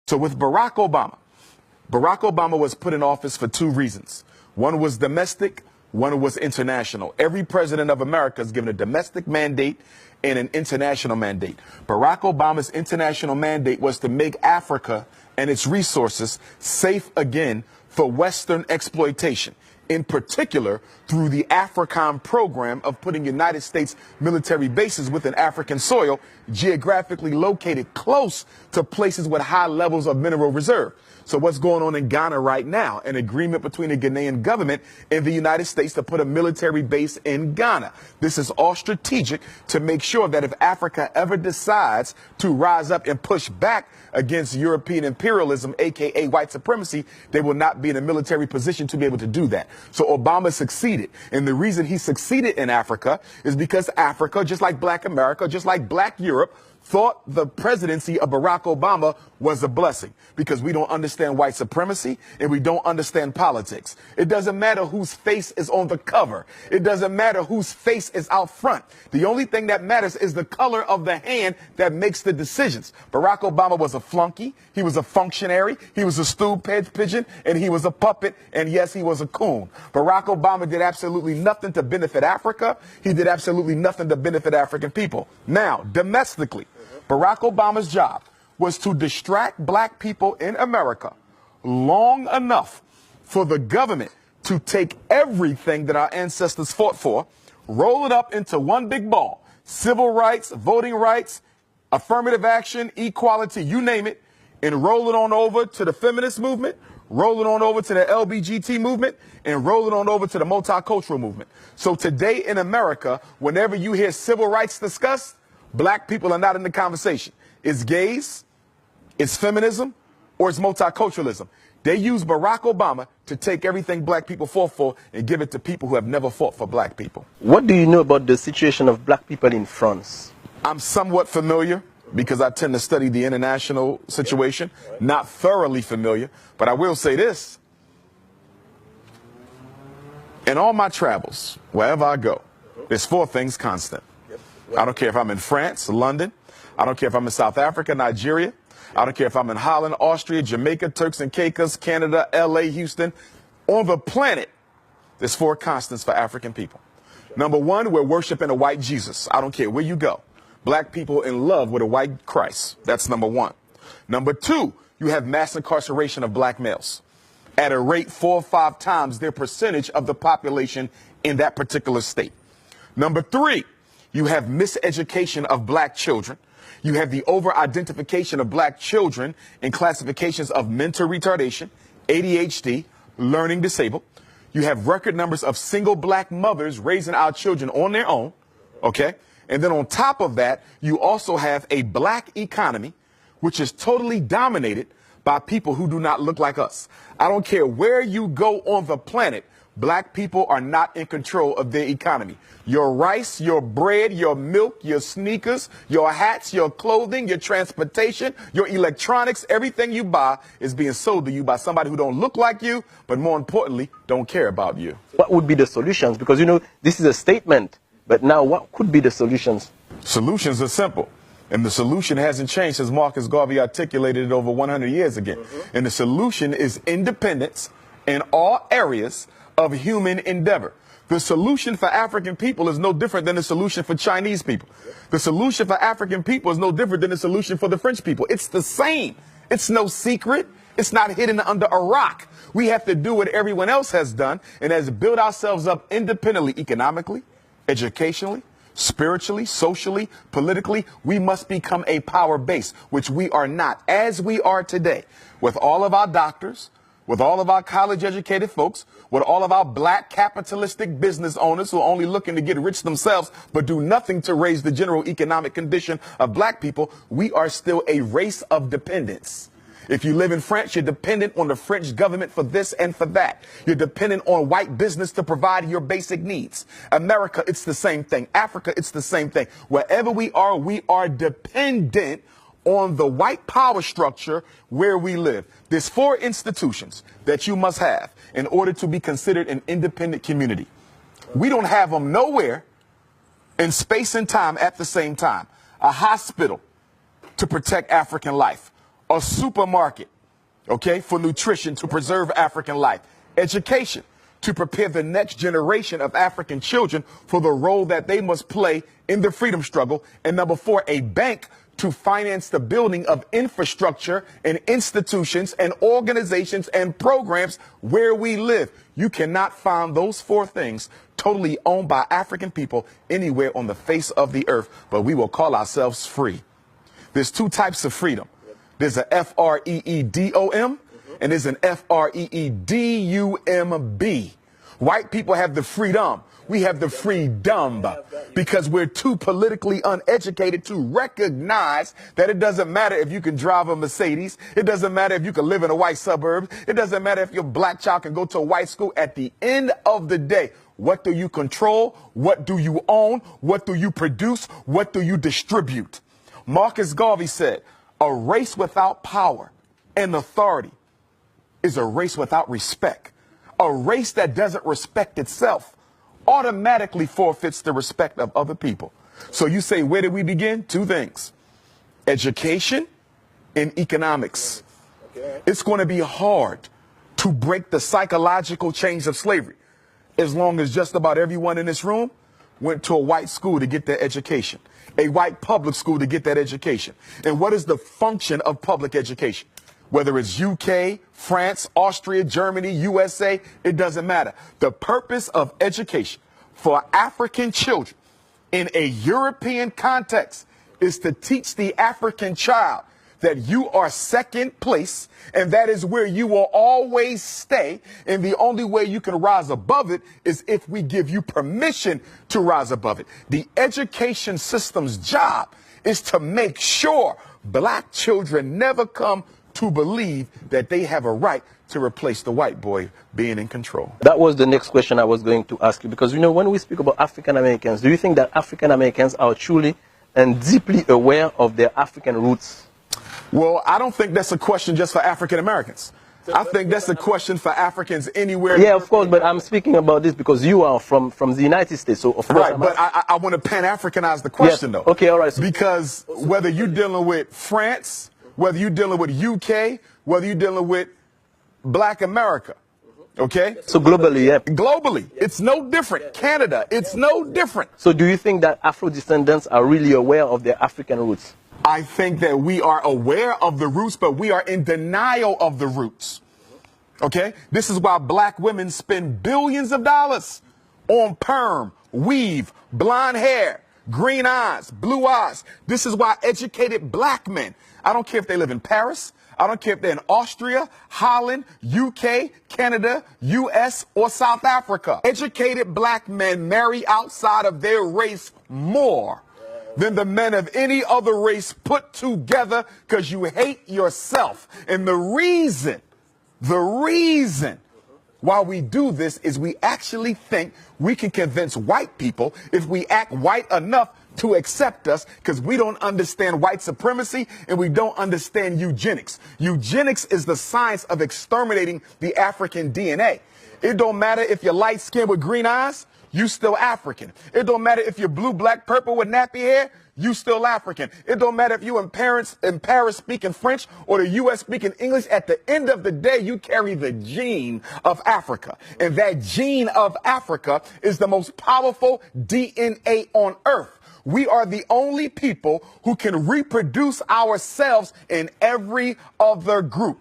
So with Barack Obama was put in office for two reasons. One was domestic, one was international. Every president of America is given a domestic mandate and an international mandate. Barack Obama's international mandate was to make Africa and its resources safe again for Western exploitation, in particular through the AFRICOM program of putting United States military bases within African soil, geographically located close to places with high levels of mineral reserve. So what's going on in Ghana right now? An agreement between the Ghanaian government and the United States to put a military base in Ghana. This is all strategic to make sure that if Africa ever decides to rise up and push back against European imperialism, aka white supremacy, they will not be in a military position to be able to do that. So Obama succeeded. And the reason he succeeded in Africa is because Africa, just like Black America, just like Black Europe, thought the presidency of Barack Obama was a blessing because we don't understand white supremacy and we don't understand politics. It doesn't matter whose face is on the cover. It doesn't matter whose face is out front. The only thing that matters is the color of the hand that makes the decisions. Barack Obama was a flunky. He was a functionary. He was a stool pigeon, and he was a puppet. And yes, he was a coon. Barack Obama did absolutely nothing to benefit Africa. He did absolutely nothing to benefit African people. Now, domestically, Barack Obama's job was to distract Black people in America long enough for the government to take everything that our ancestors fought for, roll it up into one big ball: civil rights, voting rights, affirmative action, equality, you name it, and roll it on over to the feminist movement, roll it on over to the LBGT movement, and roll it on over to the multicultural movement. So today in America, whenever you hear civil rights discussed, Black people are not in the conversation. It's gays, it's feminism, or it's multiculturalism. They use Barack Obama to take everything Black people fought for and give it to people who have never fought for Black people. What do you know about the situation of Black people in France? I'm somewhat familiar because I tend to study the international situation. Not thoroughly familiar, but I will say this. In all my travels, wherever I go, there's four things constant. I don't care if I'm in France, London. I don't care if I'm in South Africa, Nigeria. I don't care if I'm in Holland, Austria, Jamaica, Turks and Caicos, Canada, LA, Houston. On the planet, there's four constants for African people. Number one, we're worshiping a white Jesus. I don't care where you go. Black people in love with a white Christ. That's number one. Number two, you have mass incarceration of Black males at a rate 4 or 5 times their percentage of the population in that particular state. Number three, you have miseducation of Black children. You have the over-identification of Black children in classifications of mental retardation, ADHD, learning disabled. You have record numbers of single Black mothers raising our children on their own, okay? And then on top of that, you also have a Black economy, which is totally dominated by people who do not look like us. I don't care where you go on the planet, Black people are not in control of their economy. Your rice, your bread, your milk, your sneakers, your hats, your clothing, your transportation, your electronics, everything you buy is being sold to you by somebody who don't look like you, but more importantly, don't care about you. What would be the solutions? Because, you know, this is a statement, but now what could be the solutions? Solutions are simple. And the solution hasn't changed since Marcus Garvey articulated it over 100 years ago. And the solution is independence in all areas of human endeavor. The solution for African people is no different than the solution for Chinese people. The solution for African people is no different than the solution for the French people. It's the same. It's no secret. It's not hidden under a rock. We have to do what everyone else has done, and as build ourselves up independently, economically, educationally, spiritually, socially, politically. We must become a power base, which we are not, as we are today, with all of our doctors, with all of our college-educated folks, with all of our Black capitalistic business owners who are only looking to get rich themselves but do nothing to raise the general economic condition of Black people. We are still a race of dependence. If you live in France, you're dependent on the French government for this and for that. You're dependent on white business to provide your basic needs. America, it's the same thing. Africa, it's the same thing. Wherever we are dependent on the white power structure where we live. There's 4 institutions that you must have in order to be considered an independent community. We don't have them nowhere in space and time at the same time. A hospital to protect African life. a supermarket, okay, for nutrition to preserve African life, education to prepare the next generation of African children for the role that they must play in the freedom struggle, and number 4, a bank to finance the building of infrastructure and institutions and organizations and programs where we live. You cannot find those 4 things totally owned by African people anywhere on the face of the earth, but we will call ourselves free. There's 2 types of freedom. There's a FREEDOM and there's an FREEDUMB. White people have the freedom. We have the freedom because we're too politically uneducated to recognize that it doesn't matter if you can drive a Mercedes. It doesn't matter if you can live in a white suburb. It doesn't matter if your black child can go to a white school. At the end of the day, what do you control? What do you own? What do you produce? What do you distribute? Marcus Garvey said, a race without power and authority is a race without respect. A race that doesn't respect itself automatically forfeits the respect of other people. So you say, where did we begin? 2 things, education and economics. It's going to be hard to break the psychological chains of slavery as long as just about everyone in this room went to a white school to get their education, a white public school to get that education. And what is the function of public education? Whether it's UK, France, Austria, Germany, USA, it doesn't matter. The purpose of education for African children in a European context is to teach the African child that you are second place, and that is where you will always stay. And the only way you can rise above it is if we give you permission to rise above it. The education system's job is to make sure black children never come to believe that they have a right to replace the white boy being in control. That was the next question I was going to ask you, because, you know, when we speak about African Americans, do you think that African Americans are truly and deeply aware of their African roots? Well, I don't think that's a question just for African Americans. I think that's a question for Africans anywhere. Yeah, of course, but I'm speaking about this because you are from the United States, so of course. Right, but I want to Pan-Africanize the question, though. Okay, all right. So because whether you're dealing with France, whether you're dealing with UK, whether you're dealing with Black America, okay? So globally, yeah. Globally, it's no different. Canada, it's no different. So do you think that Afro-descendants are really aware of their African roots? I think that we are aware of the roots, but we are in denial of the roots, okay? This is why black women spend billions of dollars on perm, weave, blonde hair, green eyes, blue eyes. This is why educated black men, I don't care if they live in Paris, I don't care if they're in Austria, Holland, UK, Canada, US, or South Africa. Educated black men marry outside of their race more than the men of any other race put together because you hate yourself. And the reason why we do this is we actually think we can convince white people if we act white enough to accept us, because we don't understand white supremacy and we don't understand eugenics. Eugenics is the science of exterminating the African DNA. It don't matter if you're light skinned with green eyes, you still African. It don't matter if you're blue, black, purple with nappy hair, you still African. It don't matter if you in Paris speaking French or the US speaking English. At the end of the day, you carry the gene of Africa. And that gene of Africa is the most powerful DNA on earth. We are the only people who can reproduce ourselves in every other group.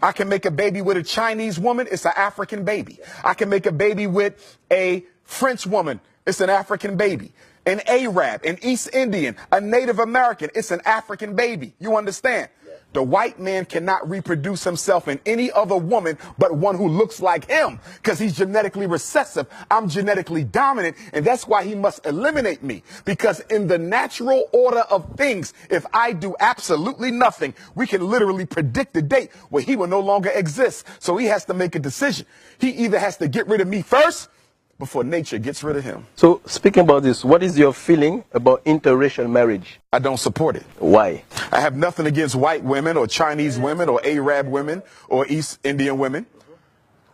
I can make a baby with a Chinese woman, it's an African baby. I can make a baby with a French woman, it's an African baby. An Arab, an East Indian, a Native American, it's an African baby. You understand? The white man cannot reproduce himself in any other woman but one who looks like him, because he's genetically recessive. I'm genetically dominant, and that's why he must eliminate me. Because in the natural order of things, if I do absolutely nothing, we can literally predict the date where he will no longer exist. So he has to make a decision. He either has to get rid of me first before nature gets rid of him. So speaking about this, what is your feeling about interracial marriage? I don't support it. Why? I have nothing against white women or Chinese women or Arab women or East Indian women,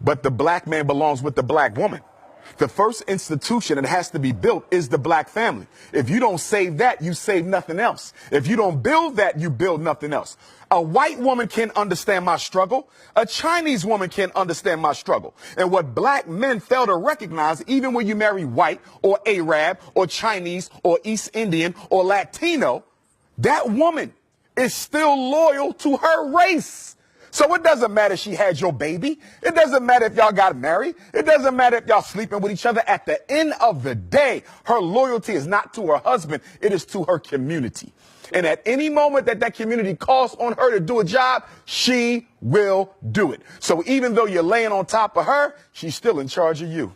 but the black man belongs with the black woman. The first institution that has to be built is the black family. If you don't save that, you save nothing else. If you don't build that, you build nothing else. A white woman can't understand my struggle. A Chinese woman can't understand my struggle. And what black men fail to recognize, even when you marry white or Arab or Chinese or East Indian or Latino, that woman is still loyal to her race. So it doesn't matter if she had your baby. It doesn't matter if y'all got married. It doesn't matter if y'all sleeping with each other. At the end of the day, her loyalty is not to her husband. It is to her community. And at any moment that that community calls on her to do a job, she will do it. So even though you're laying on top of her, she's still in charge of you.